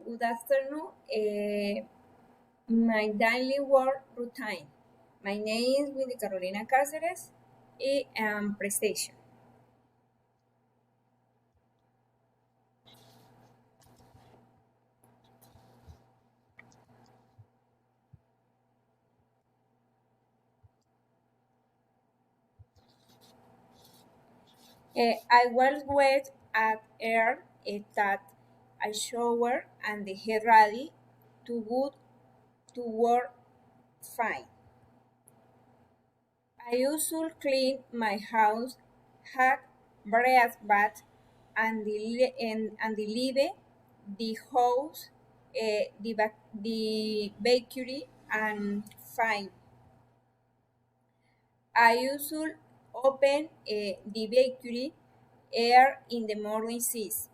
Good afternoon. My daily work routine. My name is Winnie Carolina Cáceres. I am prestation. I was wet at air that I shower and the head ready to go to work fine. I usually clean my house, have breakfast bath, and the leave the house, the bakery, and fine. I usually open the bakery air in the morning seas.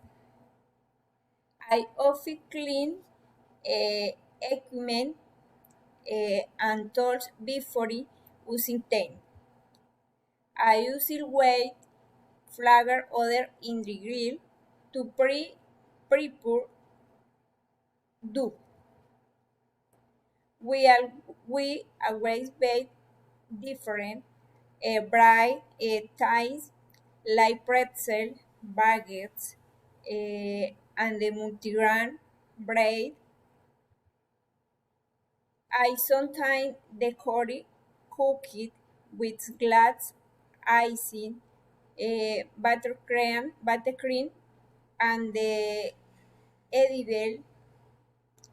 I often clean equipment and tools before using them. I usually wait flavor other in the grill to prepare dough. We are we always bake different bread types like pretzel, baguettes, and the multigrain bread. I sometimes decorate cookies with glass icing, buttercream, and the edible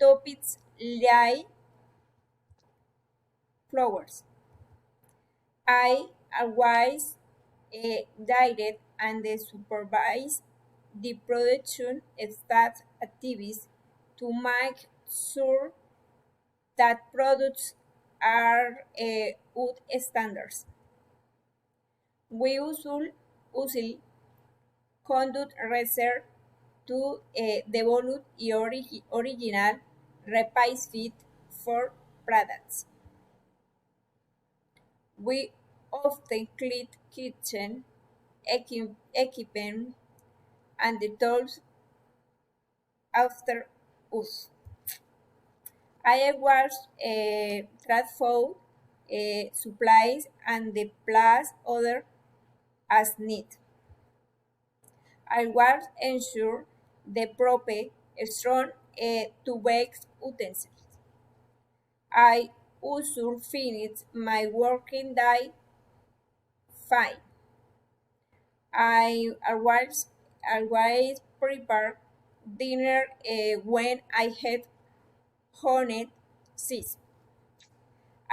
toppings like flowers. I always direct and supervise the production staff activities to make sure that products are good standards. We usually conduct research to develop original recipes fit for products. We often clean kitchen equipment and the tools after use. I wash transport supplies and the plus other as need. I was ensure the proper strong to bake utensils. I also finish my working day fine. I always prepare dinner when I had honey seas.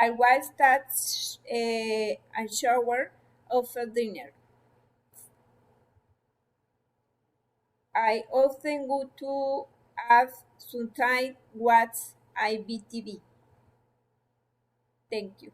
I was touch a shower after dinner. I often go to have some time watch IBTV. Thank you.